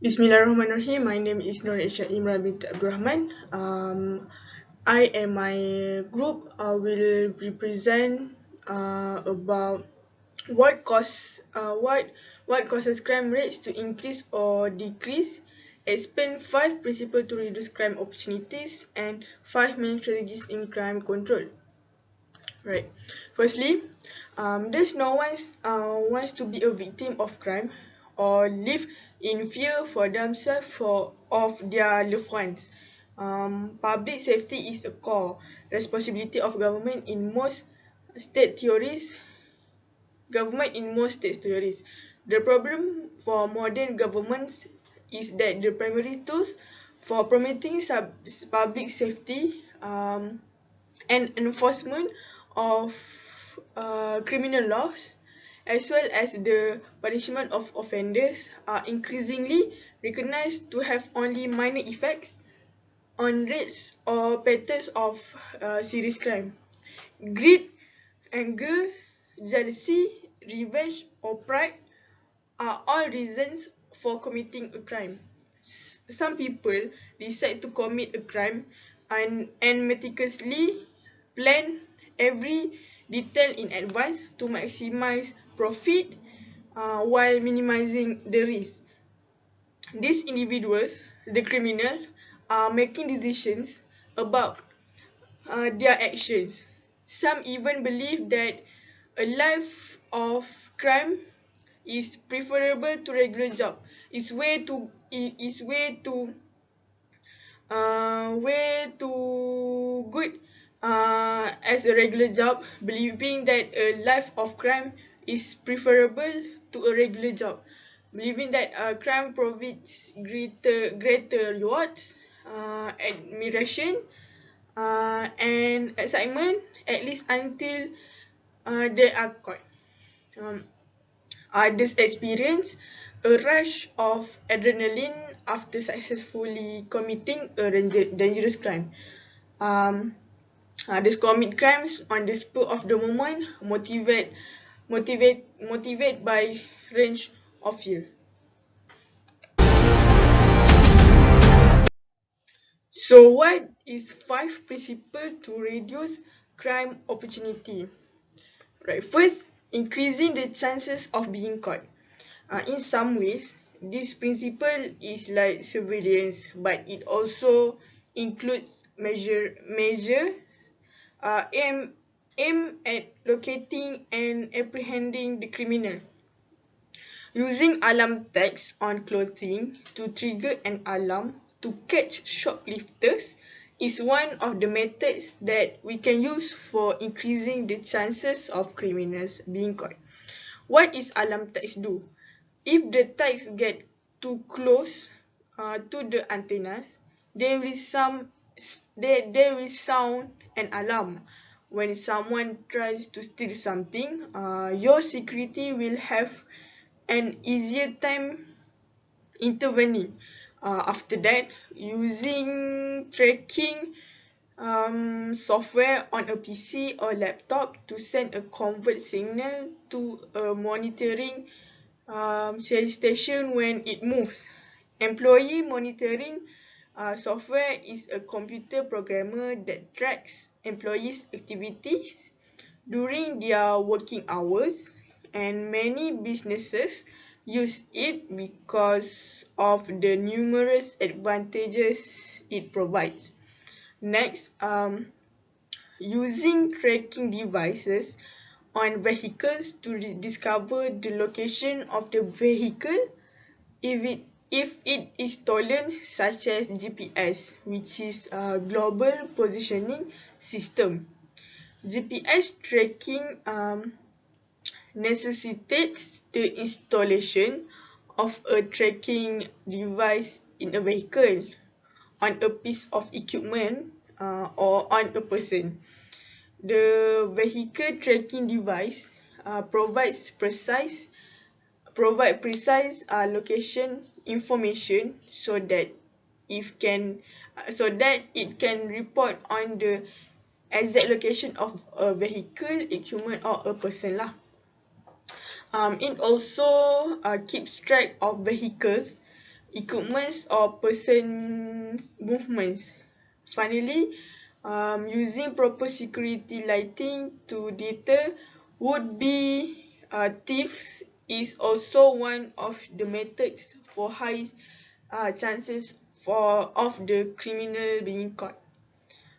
Bismillahirrahmanirrahim. My name is SYAHZANI binti ABDUL. I and my group will represent about what causes crime rates to increase or decrease. Explain 5 principles to reduce crime opportunities and 5 main strategies in crime control. Right. Firstly, there's no one wants to be a victim of crime or live in fear for themselves or of their loved ones. Public safety is a core responsibility of government in most state theories. The problem for modern governments is that the primary tools for promoting public safety and enforcement of criminal laws, as well as the punishment of offenders, are increasingly recognized to have only minor effects on rates or patterns of serious crime. Greed, anger, jealousy, revenge, or pride are all reasons for committing a crime. Some people decide to commit a crime and meticulously plan every detail in advance to maximize profit while minimizing the risk. These individuals, the criminal, are making decisions about their actions. Some even believe that a life of crime is preferable to regular job. Way too good as a regular job, believing that a life of crime is preferable to a regular job, believing that crime provides greater rewards, admiration, and excitement, at least until they are caught. Others experience a rush of adrenaline after successfully committing a dangerous crime. Others commit crimes on the spur of the moment, motivated by range of fear. So, what is 5 principles to reduce crime opportunity? Right. First, increasing the chances of being caught. In some ways, this principle is like surveillance, but it also includes measures aim at locating and apprehending the criminal. Using alarm tags on clothing to trigger an alarm to catch shoplifters is one of the methods that we can use for increasing the chances of criminals being caught. What is alarm tags do? If the tags get too close to the antennas, they will sound an alarm. When someone tries to steal something, your security will have an easier time intervening. After that, using tracking software on a PC or laptop to send a convert signal to a monitoring station when it moves. Employee monitoring software is a computer programmer that tracks employees' activities during their working hours, and many businesses use it because of the numerous advantages it provides. Next, using tracking devices on vehicles to discover the location of the vehicle if it is stolen, such as GPS, which is a global positioning system. GPS tracking necessitates the installation of a tracking device in a vehicle, on a piece of equipment, or on a person. The vehicle tracking device provides precise location information so that it can report on the exact location of a vehicle, equipment, or a person lah. It also keeps track of vehicles equipments or person's movements. Finally, using proper security lighting to deter would-be thieves is also one of the methods for high chances of the criminal being caught.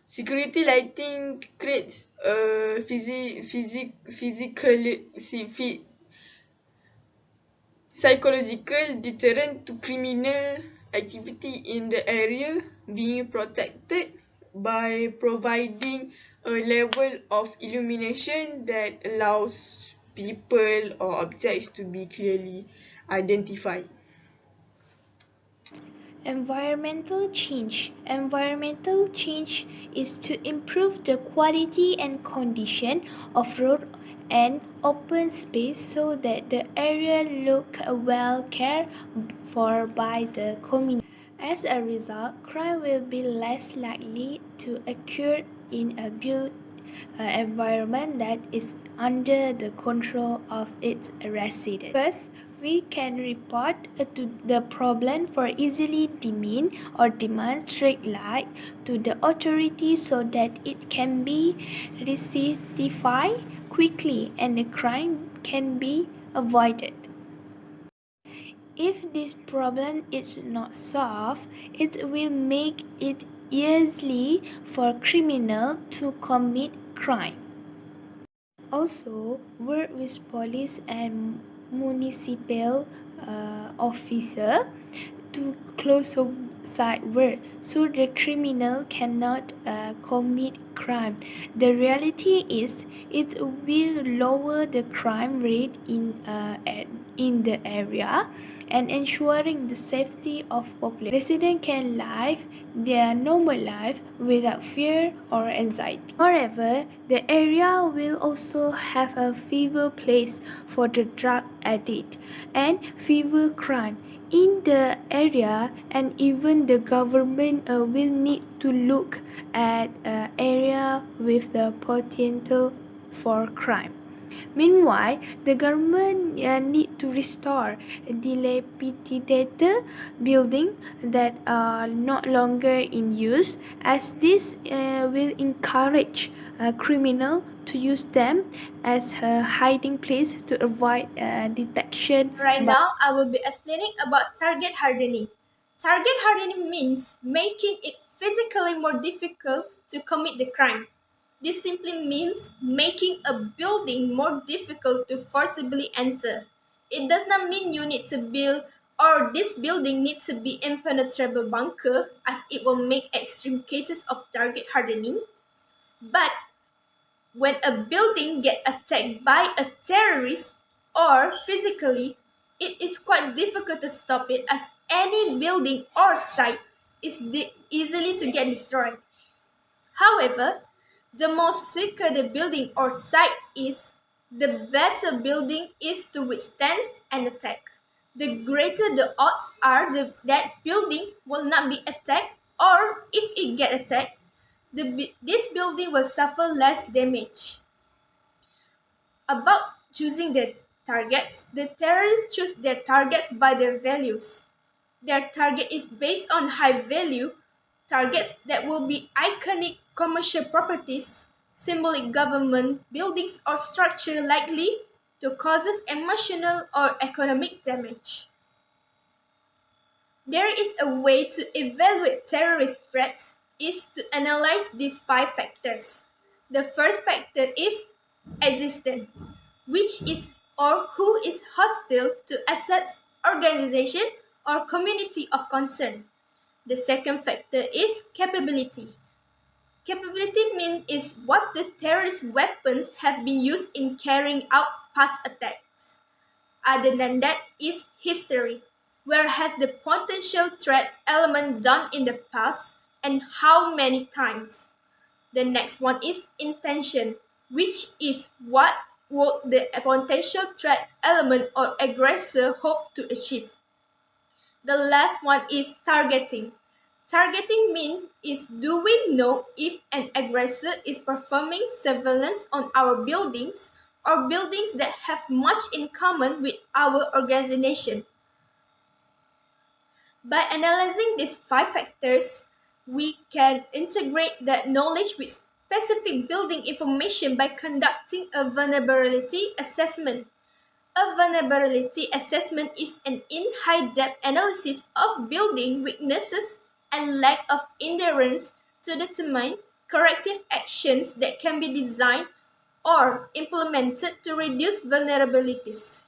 Security lighting creates a psychological deterrent to criminal activity in the area, being protected by providing a level of illumination that allows people or objects to be clearly identified. Environmental change. Environmental change is to improve the quality and condition of road and open space so that the area look well cared for by the community. As a result, crime will be less likely to occur in a built environment that is under the control of its residents. First, we can report to the problem for easily demand street light to the authorities so that it can be rectified quickly and the crime can be avoided. If this problem is not solved, it will make it easy for criminals to commit crime. Also, work with police and municipal officers to close site work so the criminal cannot commit crime. The reality is it will lower the crime rate in the area and ensuring the safety of population. Residents can live their normal life without fear or anxiety. Moreover, the area will also have a fever place for the drug addict and fever crime in the area, and even the government will need to look at area with the potential for crime. Meanwhile, the government need to restore dilapidated buildings that are no longer in use, as this will encourage criminals to use them as a hiding place to avoid detection. Right now, I will be explaining about target hardening. Target hardening means making it physically more difficult to commit the crime. This simply means making a building more difficult to forcibly enter. It does not mean you need to build or this building needs to be impenetrable bunker, as it will make extreme cases of target hardening. But when a building gets attacked by a terrorist or physically, it is quite difficult to stop it, as any building or site is easily to get destroyed. However, the more secure the building or site is, the better building is to withstand an attack. The greater the odds are that building will not be attacked, or if it gets attacked, this building will suffer less damage. About choosing their targets, the terrorists choose their targets by their values. Their target is based on high value targets that will be iconic commercial properties, symbolic government buildings, or structure likely to cause emotional or economic damage. There is a way to evaluate terrorist threats is to analyze these 5 factors. The first factor is existence, which is or who is hostile to assets, organization, or community of concern. The second factor is capability. Capability means is what the terrorist weapons have been used in carrying out past attacks. Other than that is history. Where has the potential threat element done in the past and how many times? The next one is intention, which is what would the potential threat element or aggressor hope to achieve. The last one is targeting. Targeting means is do we know if an aggressor is performing surveillance on our buildings or buildings that have much in common with our organization. By analyzing these 5 factors, we can integrate that knowledge with specific building information by conducting a vulnerability assessment. A vulnerability assessment is an in-high-depth analysis of building weaknesses and lack of endurance to determine corrective actions that can be designed or implemented to reduce vulnerabilities.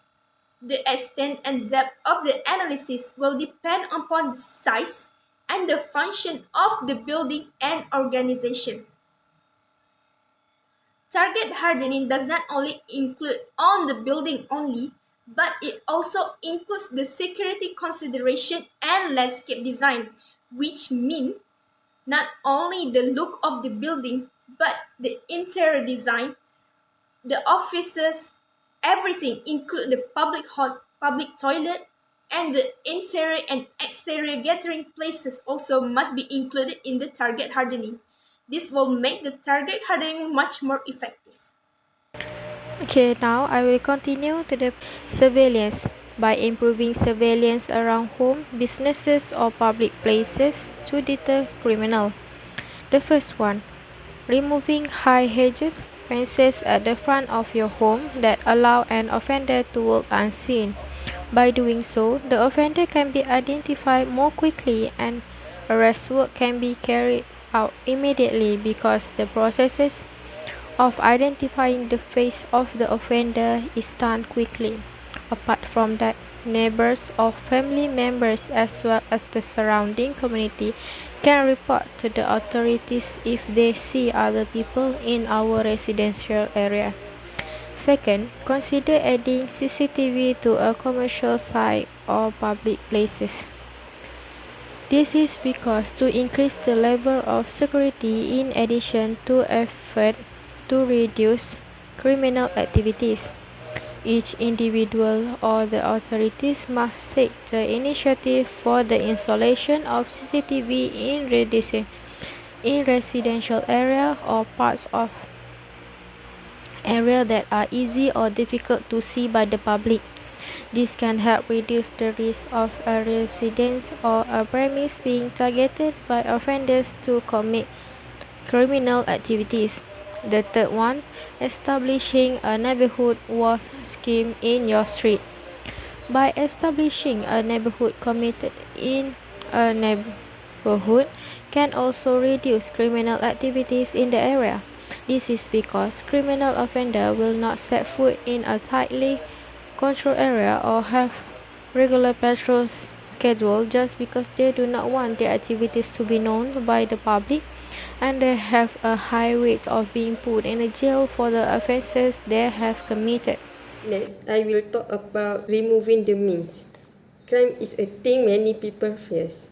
The extent and depth of the analysis will depend upon the size and the function of the building and organization. Target hardening does not only include on the building only, but it also includes the security consideration and landscape design, which mean not only the look of the building, but the interior design, the offices, everything, include the public toilet, and the interior and exterior gathering places also must be included in the target hardening. This will make the target hardening much more effective. Okay, now I will continue to the surveillance by improving surveillance around home, businesses or public places to deter criminal. The first one, removing high hedges, fences at the front of your home that allow an offender to work unseen. By doing so, the offender can be identified more quickly and arrest work can be carried out immediately because the processes of identifying the face of the offender is done quickly. Apart from that, neighbors or family members as well as the surrounding community can report to the authorities if they see other people in our residential area. Second, consider adding CCTV to a commercial site or public places. This is because to increase the level of security in addition to effort to reduce criminal activities. Each individual or the authorities must take the initiative for the installation of CCTV in residential area or parts of area that are easy or difficult to see by the public. This can help reduce the risk of a residence or a premise being targeted by offenders to commit criminal activities. The third one, establishing a neighborhood watch scheme in your street. By establishing a neighborhood committee in a neighborhood can also reduce criminal activities in the area. This is because criminal offender will not set foot in a tightly controlled area or have regular patrol schedule just because they do not want their activities to be known by the public and they have a high rate of being put in a jail for the offenses they have committed. Next, I will talk about removing the means. Crime is a thing many people face.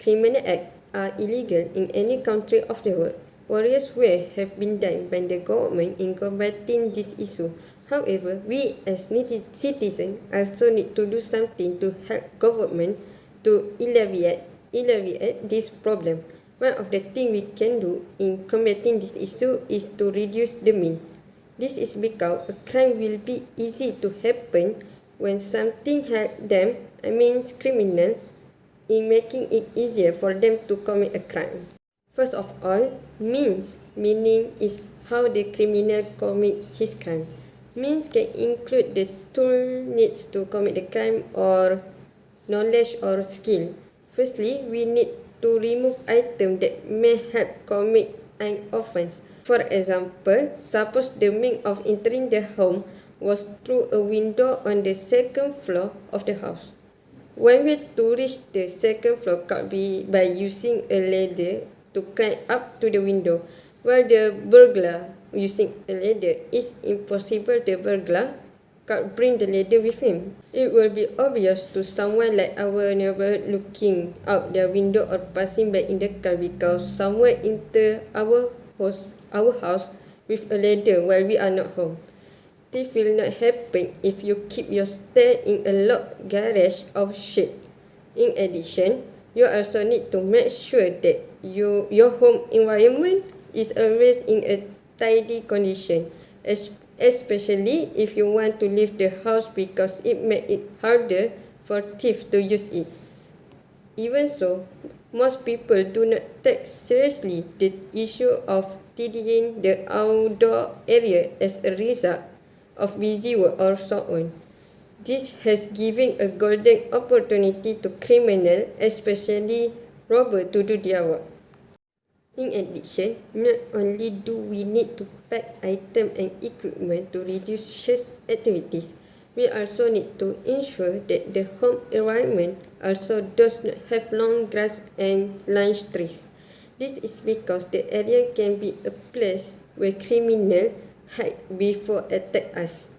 Criminal acts are illegal in any country of the world. Various ways have been done by the government in combating this issue. However, we as citizens also need to do something to help government to alleviate this problem. One of the things we can do in combating this issue is to reduce the mean. This is because a crime will be easy to happen when something helps them, criminal, in making it easier for them to commit a crime. First of all, meaning is how the criminal commit his crime. Means can include the tool needs to commit the crime or knowledge or skill. Firstly, we need to remove items that may help commit an offense. For example, suppose the means of entering the home was through a window on the second floor of the house. One way to reach the second floor could be by using a ladder to climb up to the window, while the burglar using a ladder is impossible. The burglar can't bring the ladder with him. It will be obvious to someone like our neighbor looking out their window or passing by in the car because someone entered our house with a ladder while we are not home. This will not happen if you keep your stairs in a locked garage or shed. In addition, you also need to make sure that your home environment is always in a tidy condition, especially if you want to leave the house because it makes it harder for thieves to use it. Even so, most people do not take seriously the issue of tidying the outdoor area as a result of busy work or so on. This has given a golden opportunity to criminals, especially robbers, to do their work. In addition, not only do we need to pack items and equipment to reduce stress activities, we also need to ensure that the home environment also does not have long grass and large trees. This is because the area can be a place where criminals hide before attack us.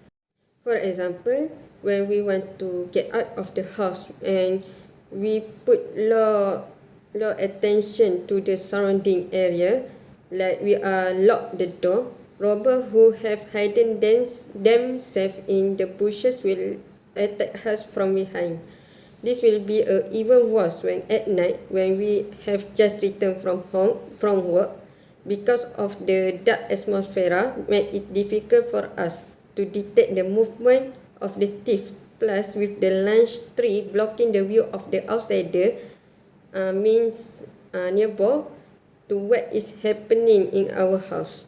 For example, when we want to get out of the house and we put low attention to the surrounding area, like we lock the door, robbers who have hidden themselves in the bushes will attack us from behind. This will be even worse when at night when we have just returned from work, because of the dark atmosphere make it difficult for us to detect the movement of the thief. Plus, with the large tree blocking the view of the outsider, means nearby to what is happening in our house.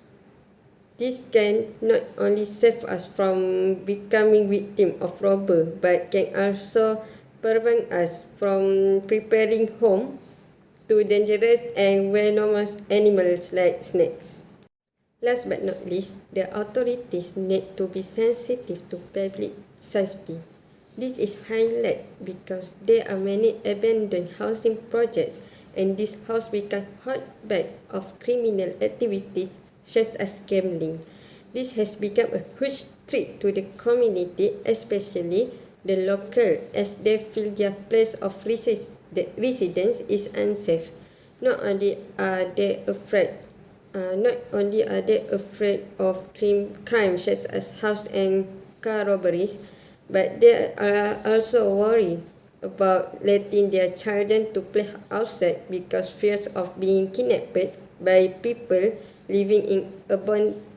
This can not only save us from becoming victim of robber, but can also prevent us from preparing home to dangerous and venomous animals like snakes. Last but not least, the authorities need to be sensitive to public safety. This is highlighted because there are many abandoned housing projects, and this house become hotbed of criminal activities such as gambling. This has become a huge threat to the community, especially the local, as they feel their place of residence is unsafe. Not only are they afraid of crime such as house and car robberies, but they are also worried about letting their children to play outside because fears of being kidnapped by people living in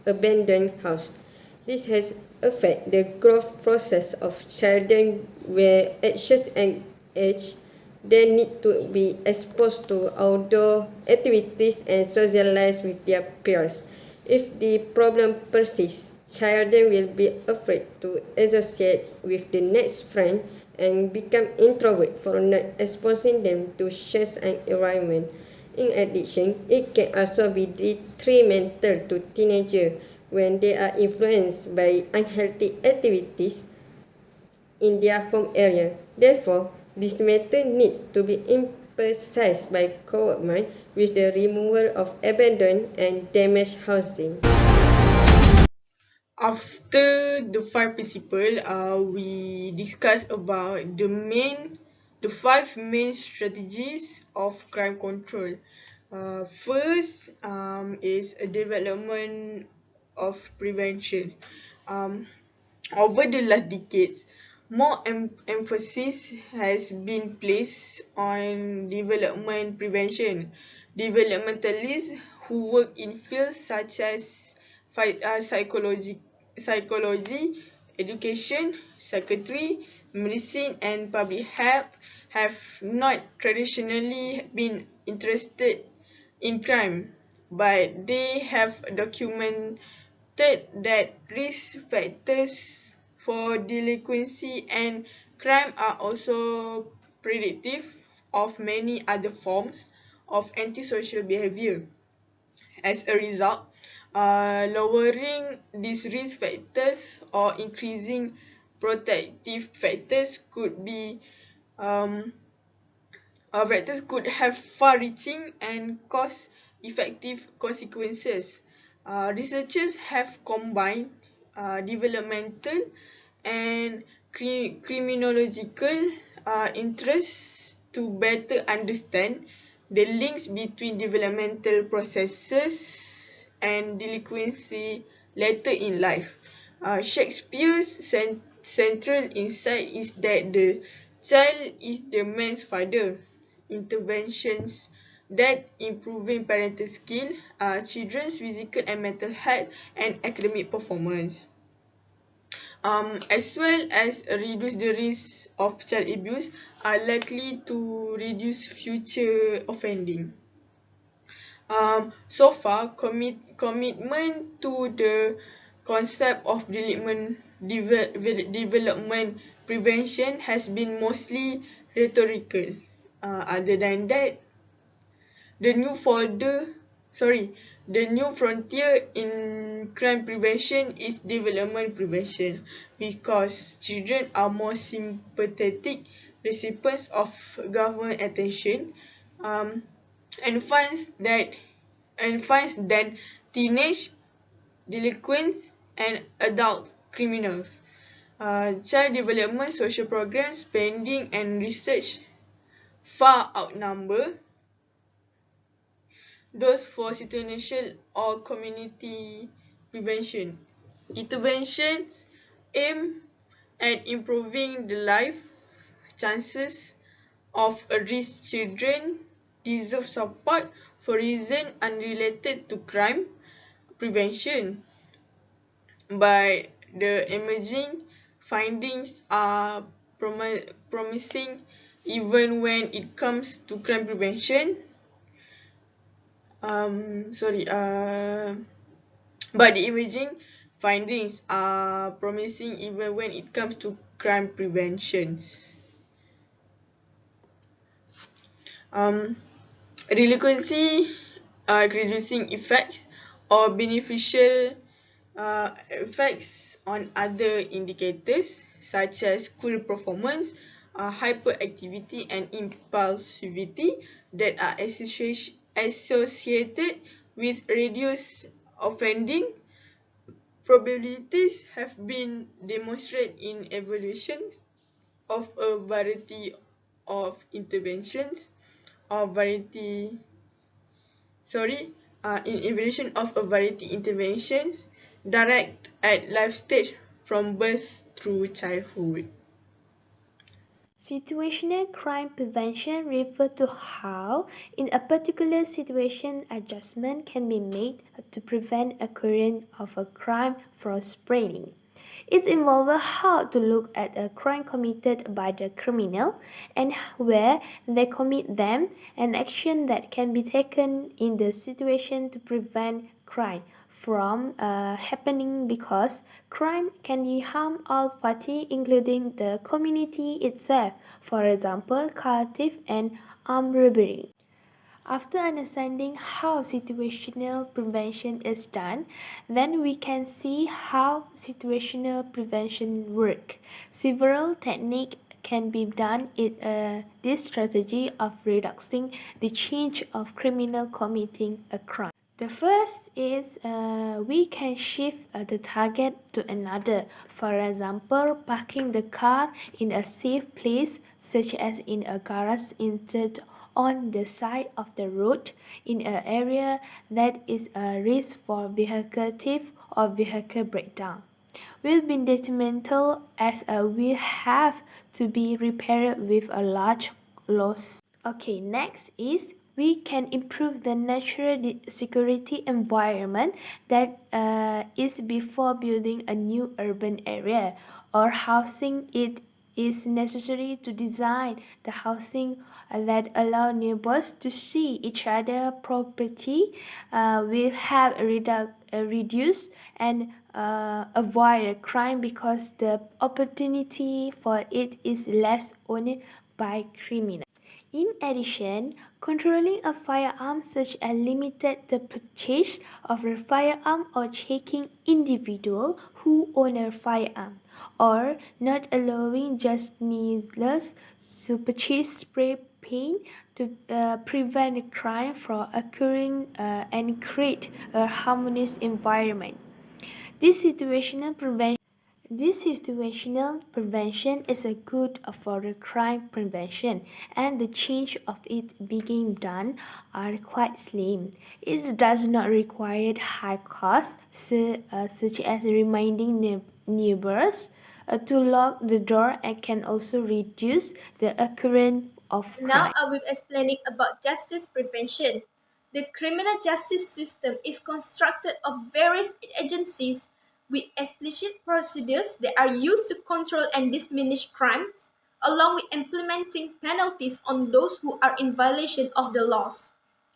abandoned house. This has affected the growth process of children where at such an age they need to be exposed to outdoor activities and socialize with their peers. If the problem persists, children will be afraid to associate with the next friend and become introvert for not exposing them to such an environment. In addition, it can also be detrimental to teenagers when they are influenced by unhealthy activities in their home area. Therefore, this matter needs to be emphasized by government with the removal of abandoned and damaged housing. After the 5 principles, we discussed about the 5 main strategies of crime control. First is a development of prevention. Over the last decades, more emphasis has been placed on development prevention. Developmentalists who work in fields such as psychology, education, psychiatry, medicine, and public health have not traditionally been interested in crime, but they have documented that risk factors for delinquency and crime are also predictive of many other forms of antisocial behavior. As a result, lowering these risk factors or increasing protective factors could have far-reaching and cost-effective consequences. Researchers have combined developmental and criminological interests to better understand the links between developmental processes and delinquency later in life. Shakespeare's central insight is that the child is the man's father. Interventions that improving parental skill, children's physical and mental health, and academic performance, as well as reduce the risk of child abuse are likely to reduce future offending. So far, commitment to the concept of development prevention has been mostly rhetorical. Other than that, the new folder, the new frontier in crime prevention is development prevention, because children are more sympathetic recipients of government attention, um, and finds than teenage delinquents and adult criminals. Child development social programs spending and research far outnumber those for situational or community prevention. Interventions aim at improving the life chances of at-risk children deserve support for reasons unrelated to crime prevention. But the emerging findings are promising even when it comes to crime prevention. But the emerging findings are promising even when it comes to crime preventions. Delinquency reducing effects or beneficial effects on other indicators such as school performance, hyperactivity and impulsivity that are associated with reduced offending probabilities have been demonstrated in evaluations of a variety of interventions or in evaluation of a variety interventions direct at life stage from birth through childhood. Situational crime prevention refers to how, in a particular situation, adjustment can be made to prevent occurrence of a crime from spreading. It involves how to look at a crime committed by the criminal and where they commit them, and action that can be taken in the situation to prevent crime from happening, because crime can harm all parties including the community itself, for example car theft and armed robbery. After understanding how situational prevention is done, then we can see how situational prevention works. Several techniques can be done in this strategy of reducing the chance of criminal committing a crime. The first is we can shift the target to another. For example, parking the car in a safe place, such as in a garage instead on the side of the road in an area that is a risk for vehicle theft or vehicle breakdown, will be detrimental as will have to be repaired with a large loss. Okay, next is we can improve the natural security environment that is before building a new urban area or housing. It is necessary to design the housing that allow neighbors to see each other property, will have reduce and avoid crime because the opportunity for it is less owned by criminals. In addition, controlling a firearm such as limiting the purchase of a firearm or checking individuals who own a firearm, or not allowing just needless to purchase spray paint to prevent crime from occurring and create a harmonious environment. This situational prevention is a good for the crime prevention, and the change of it being done are quite slim. It does not require high costs, such as reminding neighbors to lock the door, and can also reduce the occurrence of crime. Now I will be explaining about justice prevention. The criminal justice system is constructed of various agencies with explicit procedures that are used to control and diminish crimes. along with implementing penalties on those who are in violation of the laws.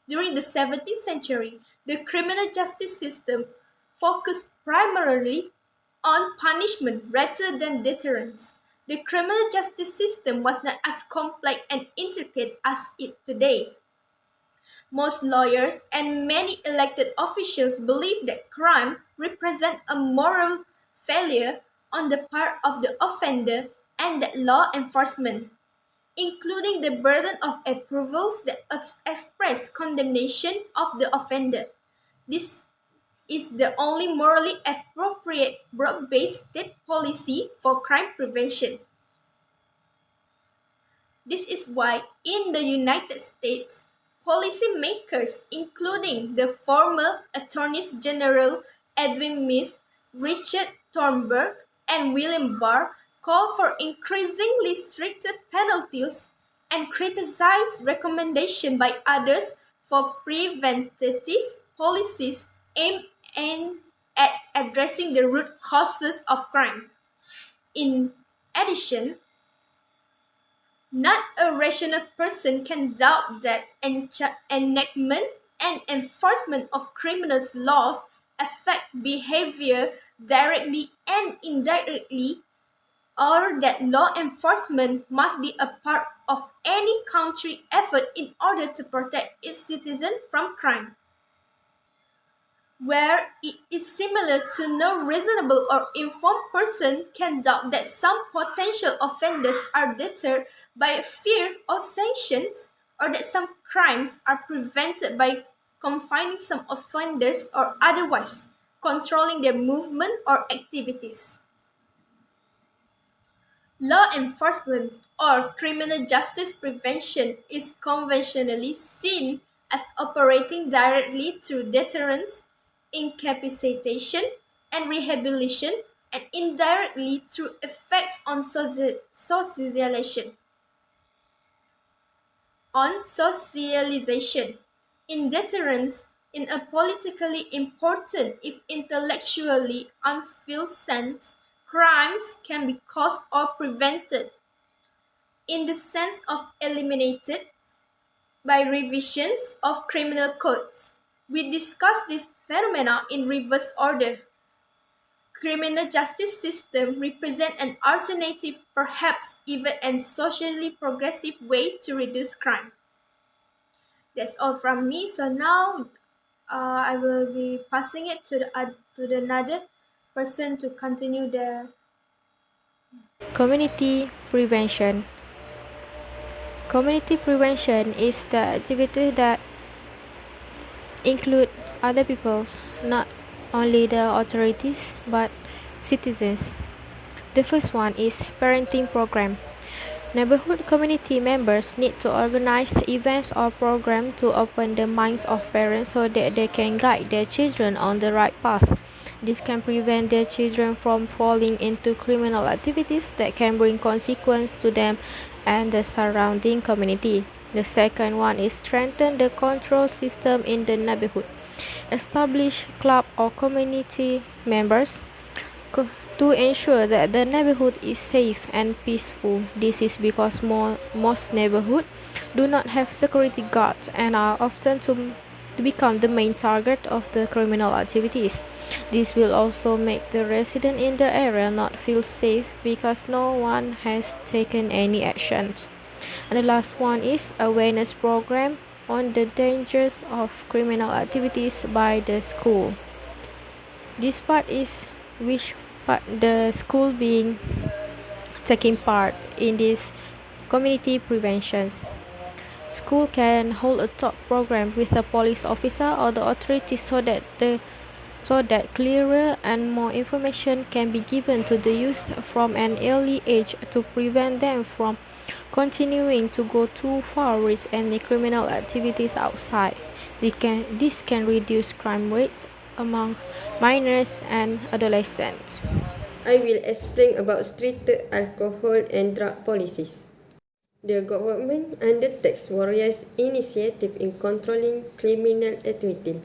During the 17th century, the criminal justice system focused primarily on punishment rather than deterrence. The criminal justice system was not as complex and intricate as it is today. Most lawyers and many elected officials believe that crime represents a moral failure on the part of the offender and that law enforcement, including the burden of approvals that express condemnation of the offender. This is the only morally appropriate broad-based state policy for crime prevention. This is why in the United States, policymakers, including the former Attorneys General Edwin Meese, Richard Thornburg, and William Barr, call for increasingly stricter penalties and criticize recommendations by others for preventative policies aimed at addressing the root causes of crime. In addition, not a rational person can doubt that enactment and enforcement of criminal laws affect behavior directly and indirectly, or that law enforcement must be a part of any country's effort in order to protect its citizens from crime. Where it is similar to no reasonable or informed person can doubt that some potential offenders are deterred by fear of sanctions, or that some crimes are prevented by confining some offenders or otherwise controlling their movement or activities. Law enforcement or criminal justice prevention is conventionally seen as operating directly through deterrence, incapacitation, and rehabilitation, and indirectly through effects on socialization. In deterrence, in a politically important if intellectually unfilled sense, crimes can be caused or prevented. In the sense of eliminated by revisions of criminal codes. We discuss this phenomena in reverse order. Criminal justice system represent an alternative, perhaps even a socially progressive way to reduce crime. That's all from me. So now I will be passing it to another person to continue the Community prevention. Community prevention is the activity that include other people, not only the authorities, but citizens. The first one is parenting program. Neighborhood community members need to organize events or programs to open the minds of parents so that they can guide their children on the right path. This can prevent their children from falling into criminal activities that can bring consequence to them and the surrounding community. The second one is strengthen the control system in the neighborhood. Establish club or community members to ensure that the neighborhood is safe and peaceful. This is because most neighborhoods do not have security guards and are often to become the main target of the criminal activities. This will also make the residents in the area not feel safe because no one has taken any actions. And the last one is awareness program on the dangers of criminal activities by the school. This part is which part the school being taking part in this community preventions. School can hold a talk program with a police officer or the authorities so that clearer and more information can be given to the youth from an early age to prevent them from continuing to go too far with any criminal activities outside. This can reduce crime rates among minors and adolescents. I will explain about stricter alcohol and drug policies. The government undertakes various initiatives in controlling criminal activities.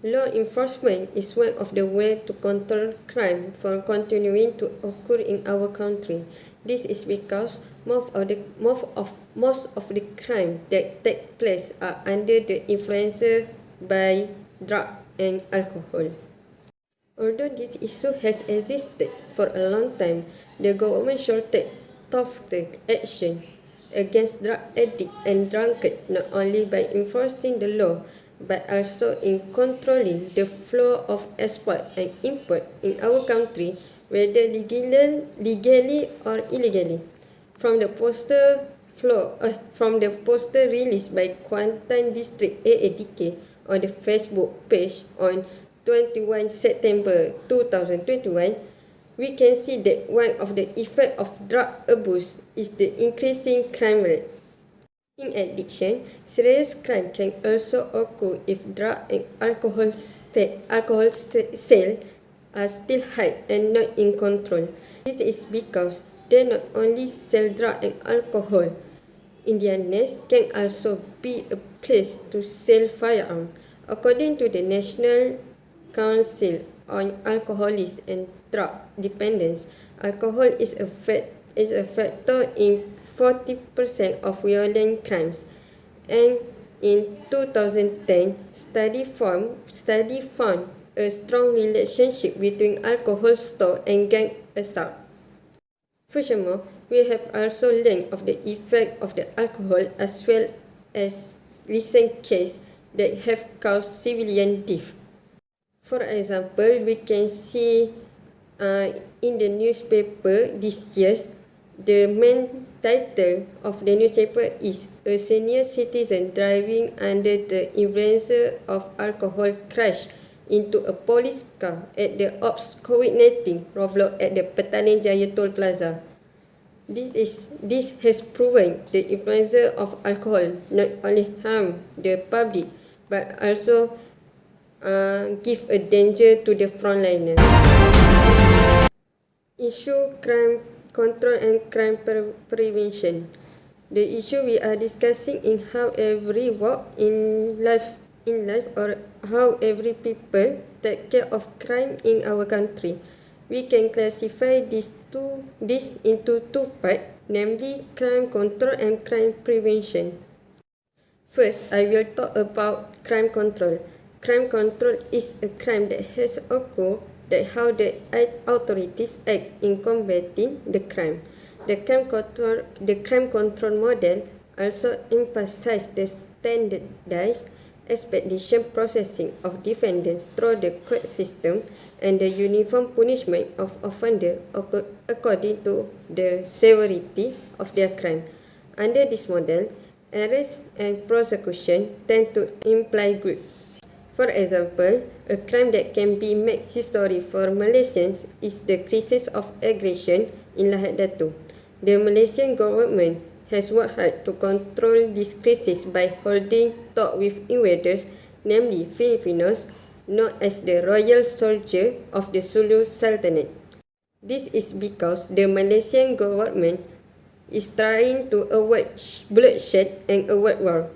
Law enforcement is one of the ways to control crime from continuing to occur in our country. This is because most of the crime that take place are under the influence by drug and alcohol. Although this issue has existed for a long time, the government should take tough action against drug addicts and drunkards not only by enforcing the law but also in controlling the flow of export and import in our country, whether legally or illegally. From the poster released by Kuantan District AADK on the Facebook page on 21 September 2021, we can see that one of the effects of drug abuse is the increasing crime rate. In addition, serious crime can also occur if drug and alcohol sales are still high and not in control. This is because they not only sell drug and alcohol. In their nest can also be a place to sell firearms. According to the National Council on Alcoholism and Drug Dependence, alcohol is a factor in 40% of violent crimes, and in 2010, study found a strong relationship between alcohol store and gang assault. Furthermore, we have also learned of the effect of the alcohol as well as recent cases that have caused civilian death. For example, we can see in the newspaper this year, the main title of the newspaper is "A Senior Citizen Driving Under the Influence of Alcohol Crashed into a Police Car at the Ops COVID-19 roadblock at the Petaling Jaya Toll Plaza." This has proven the influence of alcohol not only harm the public but also give a danger to the frontliner. Issue crime control and crime prevention. The issue we are discussing in how every walk in life or how every people take care of crime in our country. We can classify this into two parts, namely crime control and crime prevention. First, I will talk about crime control. Crime control is a crime that has occurred, that how the authorities act in combating the crime. The crime control model also emphasizes the standardized expedition processing of defendants through the court system and the uniform punishment of offenders according to the severity of their crime. Under this model, arrest and prosecution tend to imply good. For example, a crime that can be made history for Malaysians is the crisis of aggression in Lahad Datu. The Malaysian government has worked hard to control this crisis by holding talks with invaders, namely Filipinos, known as the Royal Soldier of the Sulu Sultanate. This is because the Malaysian government is trying to avoid bloodshed and avoid war.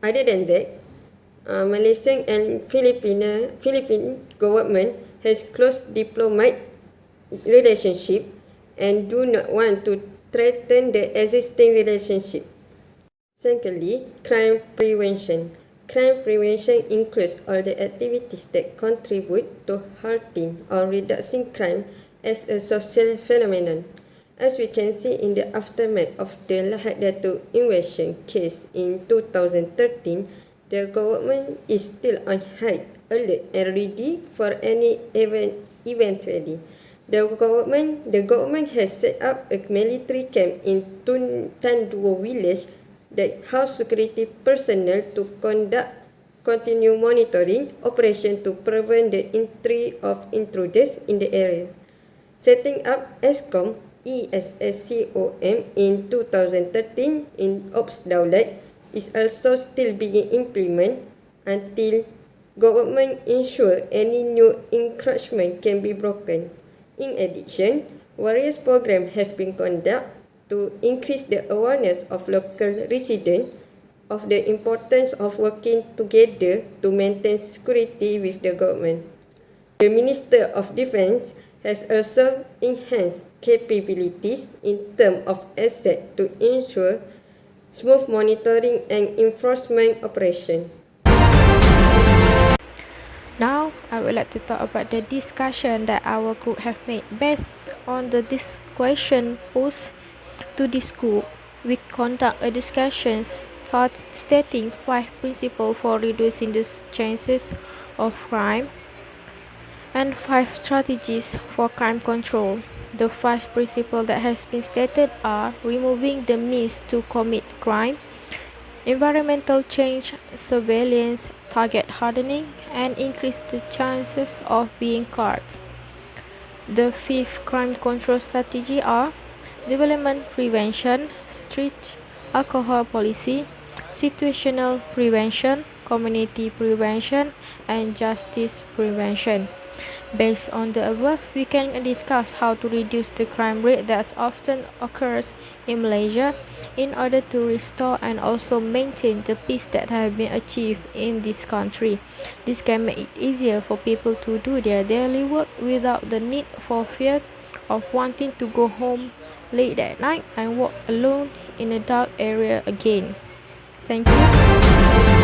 Other than that, Malaysian and Philippine government has close diplomatic relationship and do not want to threaten the existing relationship. Secondly, crime prevention. Crime prevention includes all the activities that contribute to halting or reducing crime as a social phenomenon. As we can see in the aftermath of the Lahad Datu invasion case in 2013, the government is still on high alert and ready for any eventuality. The government has set up a military camp in Tan Duo village that house security personnel to continue monitoring operation to prevent the entry of intruders in the area. Setting up ESCOM in 2013 in Ops Daulat is also still being implemented until government ensure any new encroachment can be broken. In addition, various programs have been conducted to increase the awareness of local residents of the importance of working together to maintain security with the government. The Minister of Defence has also enhanced capabilities in terms of assets to ensure smooth monitoring and enforcement operation. Now, I would like to talk about the discussion that our group have made. Based on this question posed to this group, we conduct a discussion stating 5 principles for reducing the chances of crime and 5 strategies for crime control. The 5 principles that has been stated are removing the means to commit crime, environmental change, surveillance, target hardening, and increase the chances of being caught. The 5th crime control strategy are development prevention, strict alcohol policy, situational prevention, community prevention, and justice prevention. Based on the above, we can discuss how to reduce the crime rate that often occurs in Malaysia in order to restore and also maintain the peace that has been achieved in this country. This can make it easier for people to do their daily work without the need for fear of wanting to go home late at night and walk alone in a dark area again. Thank you.